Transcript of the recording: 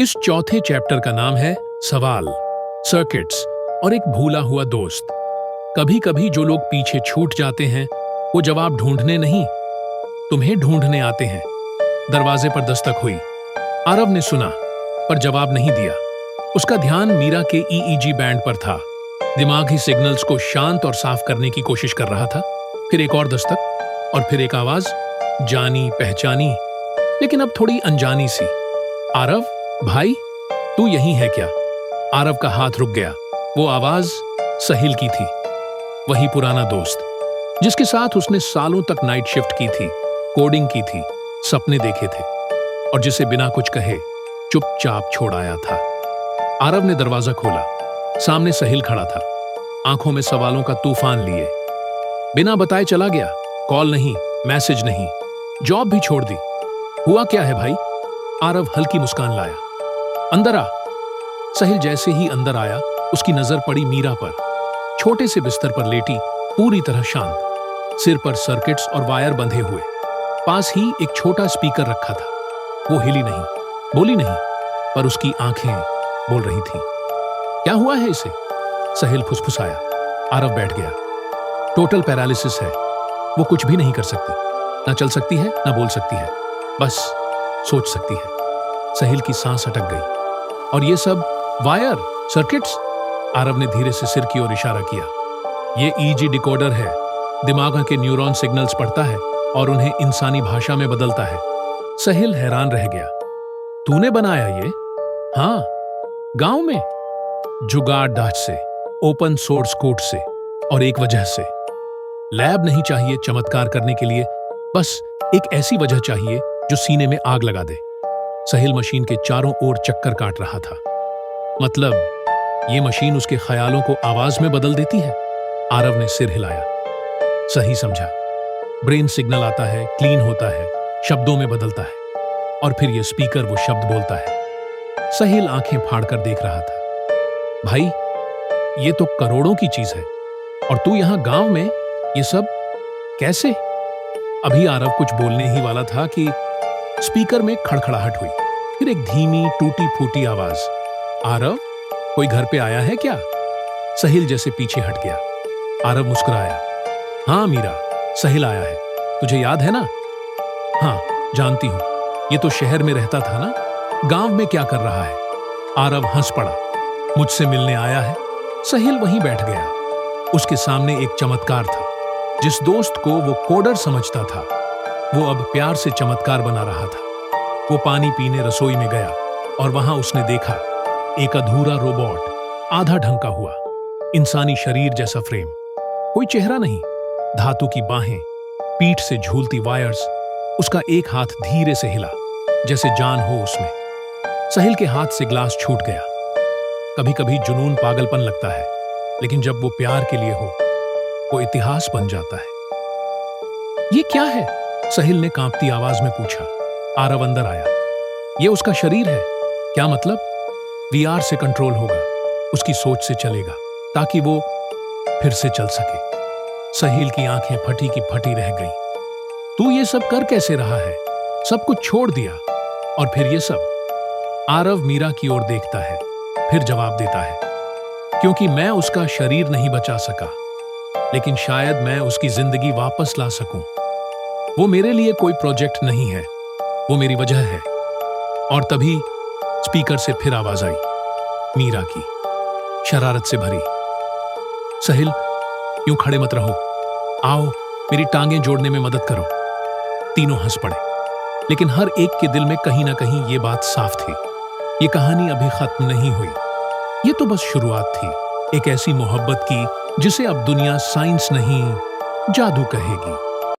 इस चौथे चैप्टर का नाम है सवाल, सर्किट्स और एक भूला हुआ दोस्त। कभी कभी जो लोग पीछे छूट जाते हैं वो जवाब ढूंढने नहीं, तुम्हें ढूंढने आते हैं। दरवाजे पर दस्तक हुई। आरव ने सुना पर जवाब नहीं दिया। उसका ध्यान मीरा के ईईजी बैंड पर था। दिमागी सिग्नल्स को शांत और साफ करने की कोशिश कर रहा था। फिर एक और दस्तक और फिर एक आवाज, जानी पहचानी लेकिन अब थोड़ी अनजानी सी। आरव भाई, तू यहीं है क्या? आरव का हाथ रुक गया। वो आवाज साहिल की थी, वही पुराना दोस्त जिसके साथ उसने सालों तक नाइट शिफ्ट की थी, कोडिंग की थी, सपने देखे थे और जिसे बिना कुछ कहे चुपचाप छोड़ आया था। आरव ने दरवाजा खोला। सामने साहिल खड़ा था, आंखों में सवालों का तूफान लिए। बिना बताए चला गया, कॉल नहीं, मैसेज नहीं, जॉब भी छोड़ दी। हुआ क्या है भाई? आरव हल्की मुस्कान लाया। अंदर आ। साहिल जैसे ही अंदर आया उसकी नजर पड़ी मीरा पर, छोटे से बिस्तर पर लेटी, पूरी तरह शांत, सिर पर सर्किट्स और वायर बंधे हुए। पास ही एक छोटा स्पीकर रखा था। वो हिली नहीं, बोली नहीं, पर उसकी आंखें बोल रही थीं। क्या हुआ है इसे? साहिल फुसफुसाया। आरव बैठ गया। टोटल पैरालिसिस है, वो कुछ भी नहीं कर सकती, ना चल सकती है ना बोल सकती है, बस सोच सकती है। साहिल की सांस अटक गई। और ये सब वायर, सर्किट्स? आरव ने धीरे से सिर की ओर इशारा किया। ये ईजी डिकोडर है, दिमाग के न्यूरॉन सिग्नल्स पढ़ता है और उन्हें इंसानी भाषा में बदलता है। साहिल हैरान रह गया। तूने बनाया ये? हाँ, गांव में जुगाड़ डाच से, ओपन सोर्स कोड से, और एक वजह से। लैब नहीं चाहिए चमत्कार करने के लिए, बस एक ऐसी वजह चाहिए जो सीने में आग लगा दे। साहिल मशीन के चारों ओर चक्कर काट रहा था। मतलब ये मशीन उसके ख्यालों को आवाज में बदल देती है? आरव ने सिर हिलाया। सही समझा। ब्रेन सिग्नल आता है, क्लीन होता है, शब्दों में बदलता है और फिर ये स्पीकर वो शब्द बोलता है। साहिल आंखें फाड़कर देख रहा था। भाई, ये तो करोड़ों की चीज है और तू यहां गांव में ये सब कैसे? अभी आरव कुछ बोलने ही वाला था कि स्पीकर में खड़खड़ाहट हुई। फिर एक धीमी टूटी फूटी आवाज, आरव, कोई घर पे आया है क्या? साहिल जैसे पीछे हट गया। आरव मुस्कुराया। हाँ मीरा, साहिल आया है, तुझे याद है ना? हाँ, जानती हूं, ये तो शहर में रहता था ना, गांव में क्या कर रहा है? आरव हंस पड़ा। मुझसे मिलने आया है। साहिल वहीं बैठ गया। उसके सामने एक चमत्कार था। जिस दोस्त को वो कोडर समझता था, वो अब प्यार से चमत्कार बना रहा था। वो पानी पीने रसोई में गया और वहां उसने देखा एक अधूरा रोबोट, आधा ढंका हुआ, इंसानी शरीर जैसा फ्रेम, कोई चेहरा नहीं, धातु की बाहें, पीठ से झूलती वायर्स। उसका एक हाथ धीरे से हिला, जैसे जान हो उसमें। साहिल के हाथ से ग्लास छूट गया। कभी कभी जुनून पागलपन लगता है, लेकिन जब वो प्यार के लिए हो, वो इतिहास बन जाता है। ये क्या है? साहिल ने कांपती आवाज में पूछा। आरव अंदर आया। ये उसका शरीर है। क्या मतलब? वीआर से कंट्रोल होगा, उसकी सोच से चलेगा, ताकि वो फिर से चल सके। साहिल की आंखें फटी की फटी रह गईं। तू ये सब कर कैसे रहा है? सब कुछ छोड़ दिया और फिर ये सब? आरव मीरा की ओर देखता है, फिर जवाब देता है, क्योंकि मैं उसका शरीर नहीं बचा सका, लेकिन शायद मैं उसकी जिंदगी वापस ला सकूं। वो मेरे लिए कोई प्रोजेक्ट नहीं है, वो मेरी वजह है। और तभी स्पीकर से फिर आवाज आई, मीरा की, शरारत से भरी। साहिल, यूं खड़े मत रहो, आओ मेरी टांगें जोड़ने में मदद करो। तीनों हंस पड़े, लेकिन हर एक के दिल में कहीं ना कहीं ये बात साफ थी, ये कहानी अभी खत्म नहीं हुई। ये तो बस शुरुआत थी, एक ऐसी मोहब्बत की जिसे अब दुनिया साइंस नहीं, जादू कहेगी।